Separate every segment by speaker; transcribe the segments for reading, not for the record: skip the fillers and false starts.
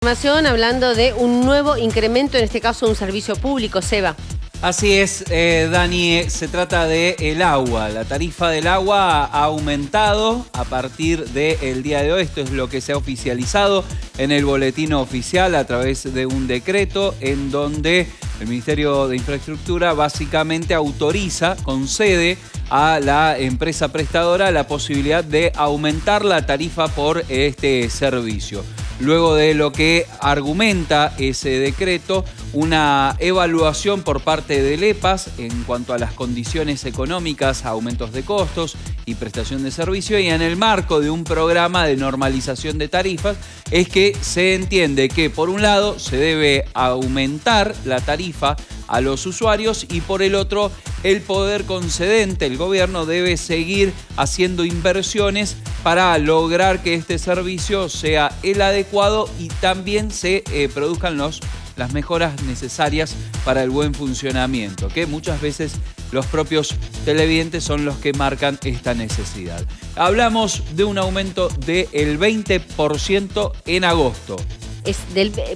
Speaker 1: Información hablando de un nuevo incremento, en este caso un servicio público, Seba.
Speaker 2: Así es, Dani, se trata del agua. La tarifa del agua ha aumentado a partir del día de hoy. Esto es lo que se ha oficializado en el boletín oficial a través de un decreto en donde el Ministerio de Infraestructura básicamente autoriza, concede a la empresa prestadora la posibilidad de aumentar la tarifa por este servicio. Luego de lo que argumenta ese decreto, una evaluación por parte del EPAS en cuanto a las condiciones económicas, aumentos de costos y prestación de servicio, y en el marco de un programa de normalización de tarifas, es que se entiende que por un lado se debe aumentar la tarifa a los usuarios y por el otro el poder concedente, el gobierno, debe seguir haciendo inversiones para lograr que este servicio sea el adecuado y también se produzcan las mejoras necesarias para el buen funcionamiento, que muchas veces los propios televidentes son los que marcan esta necesidad. Hablamos de un aumento del 20% en agosto.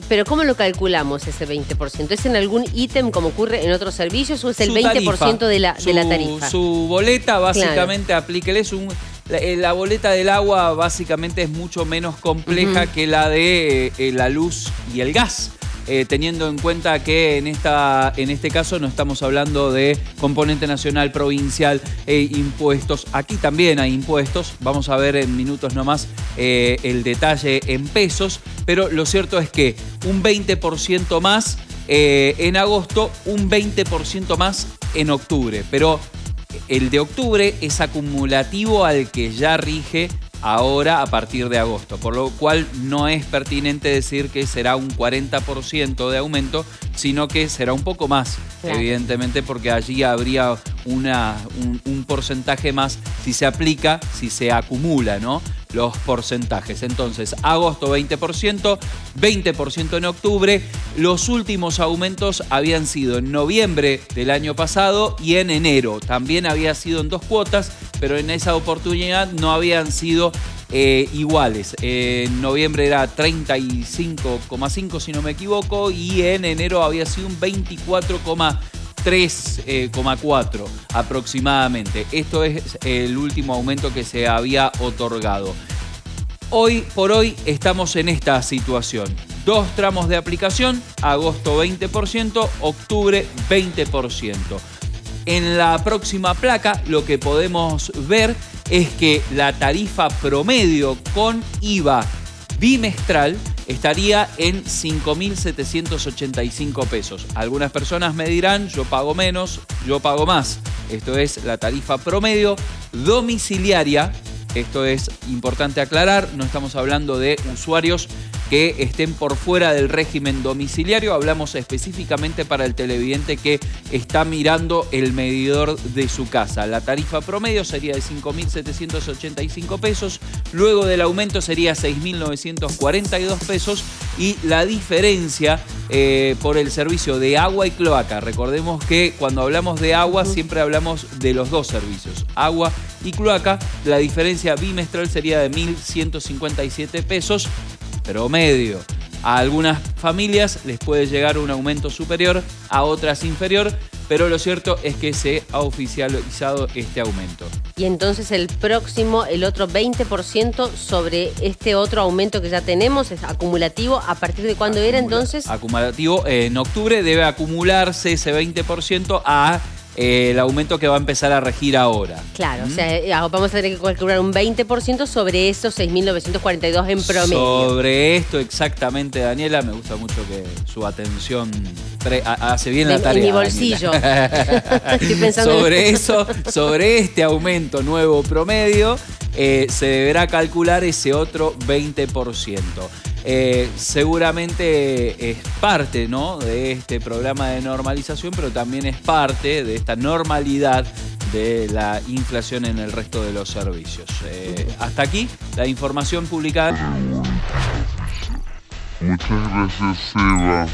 Speaker 1: Pero ¿cómo lo calculamos ese 20%? ¿Es en algún ítem como ocurre en otros servicios o es el 20% de la tarifa?
Speaker 2: Su boleta básicamente, claro. Aplíquele, la boleta del agua básicamente es mucho menos compleja que la de la luz y el gas. Teniendo en cuenta que en este caso no estamos hablando de componente nacional, provincial, impuestos. Aquí también hay impuestos, vamos a ver en minutos nomás el detalle en pesos, pero lo cierto es que un 20% más en agosto, un 20% más en octubre, pero el de octubre es acumulativo al que ya rige ahora a partir de agosto, por lo cual no es pertinente decir que será un 40% de aumento, sino que será un poco más, claro. Evidentemente, porque allí habría un porcentaje más si se aplica, si se acumula, ¿no?, los porcentajes. Entonces, agosto 20%, 20% en octubre. Los últimos aumentos habían sido en noviembre del año pasado y en enero. También había sido en 2 cuotas, pero en esa oportunidad no habían sido iguales. En noviembre era 35,5 si no me equivoco y en enero había sido un 24,3,4 aproximadamente. Esto es el último aumento que se había otorgado. Hoy por hoy estamos en esta situación. 2 tramos de aplicación, agosto 20%, octubre 20%. En la próxima placa lo que podemos ver es que la tarifa promedio con IVA bimestral estaría en 5.785 pesos. Algunas personas me dirán, yo pago menos, yo pago más. Esto es la tarifa promedio domiciliaria. Esto es importante aclarar, no estamos hablando de usuarios que estén por fuera del régimen domiciliario, hablamos específicamente para el televidente que está mirando el medidor de su casa. La tarifa promedio sería de 5.785 pesos, luego del aumento sería 6.942 pesos y la diferencia por el servicio de agua y cloaca. Recordemos que cuando hablamos de agua siempre hablamos de los 2 servicios, agua y cloaca. La diferencia bimestral sería de 1.157 pesos promedio. A algunas familias les puede llegar un aumento superior, a otras inferior, pero lo cierto es que se ha oficializado este aumento.
Speaker 1: Y entonces el otro 20% sobre este otro aumento que ya tenemos, es acumulativo. ¿A partir de cuándo era entonces?
Speaker 2: Acumulativo, en octubre debe acumularse ese 20% a el aumento que va a empezar a regir ahora.
Speaker 1: Claro, o sea, vamos a tener que calcular un 20% sobre esos 6.942 en promedio. Sobre
Speaker 2: esto exactamente, Daniela, me gusta mucho que su atención hace bien la tarea.
Speaker 1: En mi bolsillo. Estoy pensando
Speaker 2: sobre este aumento nuevo promedio, se deberá calcular ese otro 20%. Seguramente es parte, ¿no?, de este programa de normalización, pero también es parte de esta normalidad de la inflación en el resto de los servicios. Hasta aquí la información publicada.
Speaker 3: Muchas gracias, Seba.